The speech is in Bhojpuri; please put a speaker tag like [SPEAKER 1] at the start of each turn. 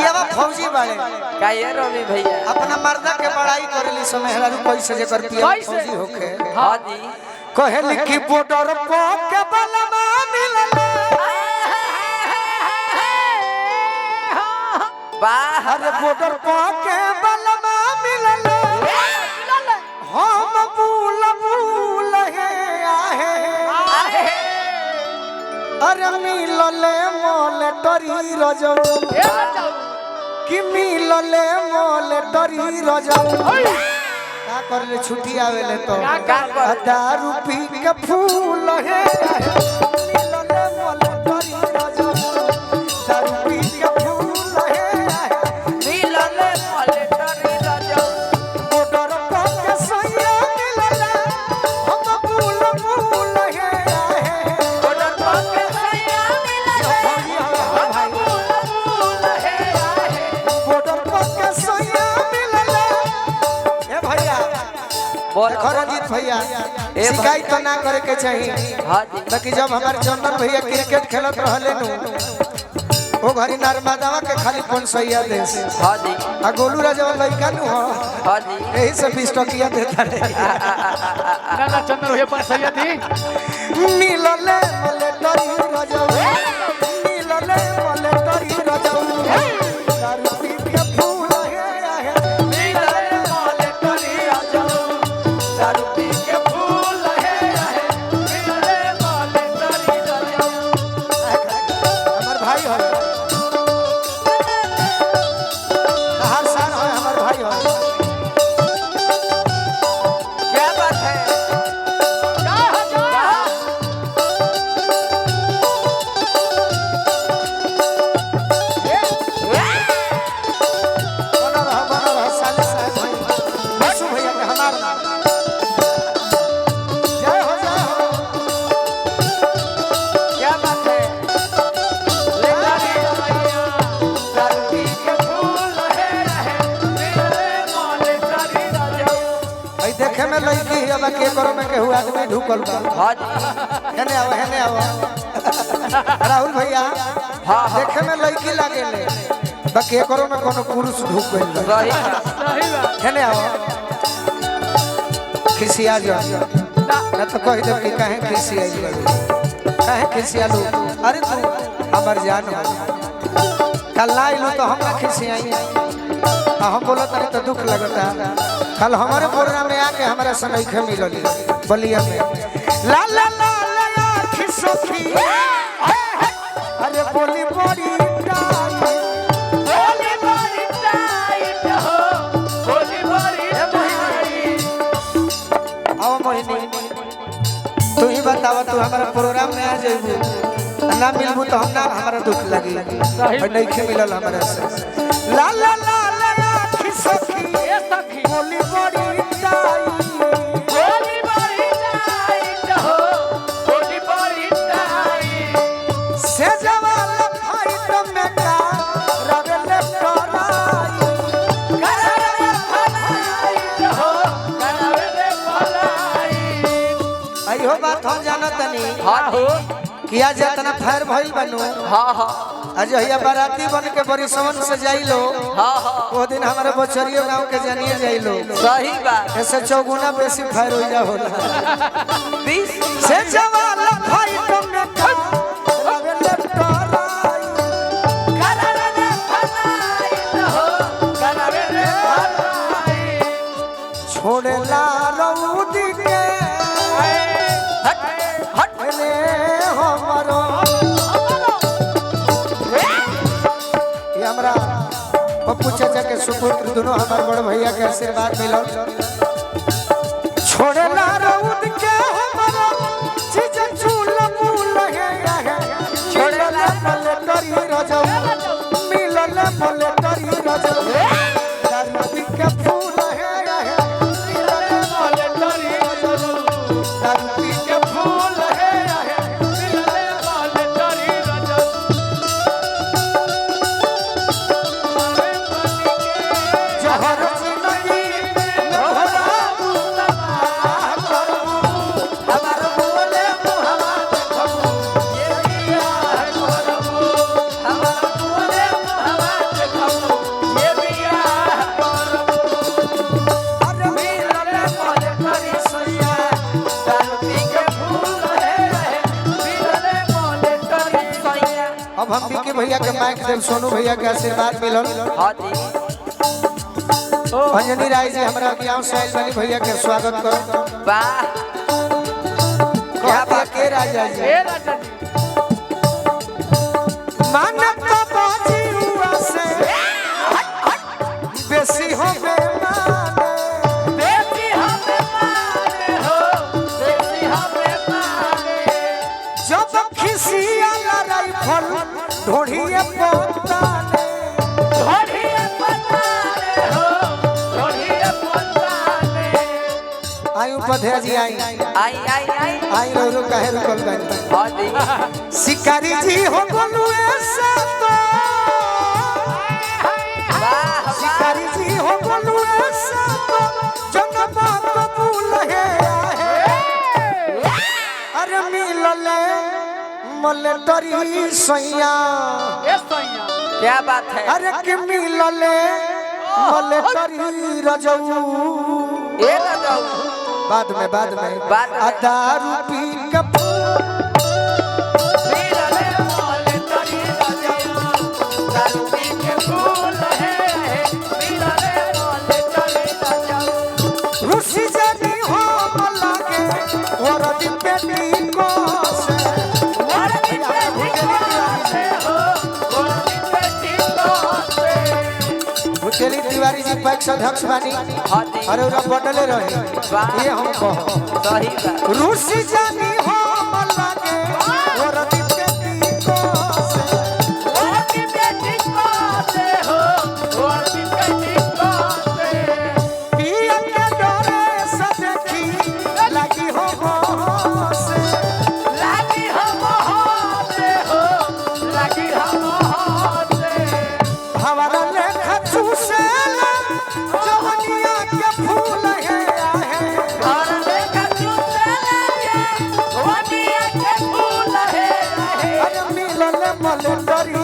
[SPEAKER 1] पियावा फौजी बाड़े
[SPEAKER 2] का ये रवि भैया
[SPEAKER 1] अपना मर्दा के बड़ाई करेली समय हेलारू कैसे जे कर पिया फौजी होके
[SPEAKER 2] हां जी
[SPEAKER 1] कहली कि बॉर्डर को के बलमा मिलल
[SPEAKER 2] बाहर
[SPEAKER 1] बॉर्डर को के बलमा मिलल हम भूल हे आहे अरे मिलले मोले टरी रजौ कि मिलले मोले टरी रजौ का करले छुट्टी आवेले तो दारू पी के फूल हे मिलले मोले टरी रजौ दारू पी के फूल हे
[SPEAKER 2] मिलले मोले टरी रजौ
[SPEAKER 1] बॉर्डर को के सैया मिलले हम भूल हे
[SPEAKER 2] बॉर्डर को के सैया मिलले हम भूल हे
[SPEAKER 1] बॉर्डर को के सैया मिलले ए भैया
[SPEAKER 2] बोल
[SPEAKER 1] खरजीत भैया शिकायत तो ना करे के चाहिए
[SPEAKER 2] हां जी
[SPEAKER 1] बाकी जब हमारे चंदन भैया क्रिकेट खेलत रहले नु ओ घरी नर्मदावा के खाली कौन सैया दे
[SPEAKER 2] हां जी
[SPEAKER 1] आ गोलू राजा लइका नु हो
[SPEAKER 2] हां जी
[SPEAKER 1] यही से 20 टकिया देता रे
[SPEAKER 3] ना चंदन भैया पर सैया थी
[SPEAKER 1] मिलले मले टरी राजा मिलले मले टरी राजा दारू पी के फूल हे
[SPEAKER 2] मिलले मोले टरी रजौ दारू पी के फूल हे मिलले मोले टरी रजौ
[SPEAKER 1] हमार भाई हो हर साल हो हमार भाई हो
[SPEAKER 2] क्या बात है
[SPEAKER 1] बना रहा साले साहब भाई बसु भैया के हमार जय हो
[SPEAKER 2] क्या बात है ले भैया दारू पी के फूल हे मिलले मोले टरी रजौ
[SPEAKER 1] भाई देखे में लड़की है अब के करो में केहू आदमी ढुकल बा
[SPEAKER 2] हां जी
[SPEAKER 1] हेने आओ राहुल भैया
[SPEAKER 2] हाँ।
[SPEAKER 1] देखे में लड़की लागेले बाकी करो में कोनो पुरुष ढुक गइल बा
[SPEAKER 2] सही
[SPEAKER 3] सही बात
[SPEAKER 1] हेने आओ खिसिया जो ना तो कह दे कि काहे खिसिया काहे खिसिया लो अरे तू हमर जान हो कल ना आइलो तो हम ना खिसियाई हम बोलत रहे तो दुख लगता कल हमारे प्रोग्राम में आके हमारा समय खे मिलल बलिया में ला ला ला ला खिसोखी अरे बोली बोली
[SPEAKER 2] बोली बोली टाइट हो बोली बोली
[SPEAKER 1] आओ मोहिनी तू ही बतावा तू हमारा प्रोग्राम में आ जाइबू ना मिलबू तो हम ना हमारा दुख लगी और नहीं खे मिलल हमारा से ला ला ला ला खिसोखी
[SPEAKER 3] ए सखी
[SPEAKER 1] बोली बोली
[SPEAKER 2] बोली बोली टाइट हो बोली बोली टाइट
[SPEAKER 1] से जवाल फाइट में का रगले टराई
[SPEAKER 2] करावे फलाइट हो करावे फलाइट
[SPEAKER 1] आइहो बात हम जानत नहीं
[SPEAKER 2] हां हो
[SPEAKER 1] किया जितना फैर भइल बनू
[SPEAKER 2] हां हां
[SPEAKER 1] आज हिया बाराती बन के बड़ी समन से जाइलो
[SPEAKER 2] हां हां
[SPEAKER 1] वो दिन हमारे बचरियो गांव के जानिए जाइलो
[SPEAKER 2] सही बात
[SPEAKER 1] ऐसे चौगुना बेसी फैर हो जा होला
[SPEAKER 2] 20
[SPEAKER 1] से जवाल फाइट में का रगले टराई
[SPEAKER 2] करावे फलाइट हो करावे फलाइट
[SPEAKER 1] छोड़े ला रउदी के
[SPEAKER 2] हट हट
[SPEAKER 1] ने हमरो ये हमरा पप्पू चाचा के सुपुत्र दोनों हमार बड़ भैया के आशीर्वाद मिलल छोड़े ला रउद के हमरो चीज चूल मूल हे छोड़े ला मले टरी रजौ मिलल मले टरी रजौ दारू पी के फूल हे मिलल मले टरी रजौ दारू पी के फूल हे
[SPEAKER 3] मिलले मोले टरी रजौ
[SPEAKER 1] जहर जिंदगी मोहरा
[SPEAKER 2] हमार बोले मुहम्मद खबू ये किया है करबू हमार बोले मुहम्मद खबू
[SPEAKER 1] भैया के माइक देव सोनू भैया के आशीर्वाद मिलल।
[SPEAKER 2] हाँ जी
[SPEAKER 1] अंजनी राय जी हमरा गांव से आइल बानी भैया के स्वागत करो।
[SPEAKER 2] वाह
[SPEAKER 1] क्या बात के राजा जी
[SPEAKER 3] ए राजा जी
[SPEAKER 1] मानता बाजी हुआ से बेसी हो बेमाने
[SPEAKER 2] बेटी हमें मारे हो बेटी हमें मारे
[SPEAKER 1] जब खिसिया राइफल ढोढ़िए पोताने
[SPEAKER 2] ढोढ़िए पतारे हो ढोढ़िए पतारे
[SPEAKER 1] आई उपाध्याय जी आई
[SPEAKER 2] आई आई आई
[SPEAKER 1] आई रो काहे रुकल बानी
[SPEAKER 2] हाँ जी
[SPEAKER 1] शिकारी जी हो बोलू ऐसा तो
[SPEAKER 2] वाह
[SPEAKER 1] शिकारी जी हो बोलू ऐसा तो जनबा कबूल है अरे मिलले मलेटरी सैया
[SPEAKER 3] ए सैया
[SPEAKER 2] क्या बात है
[SPEAKER 1] अरे कि मिलले मलेटरी रजऊ
[SPEAKER 2] ये ना जाओ
[SPEAKER 1] बाद में
[SPEAKER 2] बाद में।
[SPEAKER 1] दारू पी के
[SPEAKER 2] मिलले मोले तरी राजा दारू पी के फूल है मिलले मोले तरी राजा
[SPEAKER 1] रुसी जानी हो मलागे वरदी पेटी को से
[SPEAKER 2] वरदी पेटी को से हो वरदी पेटी को से
[SPEAKER 1] भुटेली तिवारी जी पैक्स अध्यक्ष बानी
[SPEAKER 2] हाँ जी
[SPEAKER 1] अरे उरा बदले रहे ये हम कहो
[SPEAKER 2] सही बात
[SPEAKER 1] रुसी जानी हो मलागे वरदी पेटी को से
[SPEAKER 2] वरदी पेटी को से हो वरदी पेटी को से
[SPEAKER 1] पिया के डरे से देखी लगी हो से
[SPEAKER 2] लागी हम होते हो लागी हम होते
[SPEAKER 1] हमारा लेखा चूसेला जवनिया के फूल है
[SPEAKER 2] घर में कचू चले वनिया के फूल है
[SPEAKER 1] अरे मिलल मलेटरी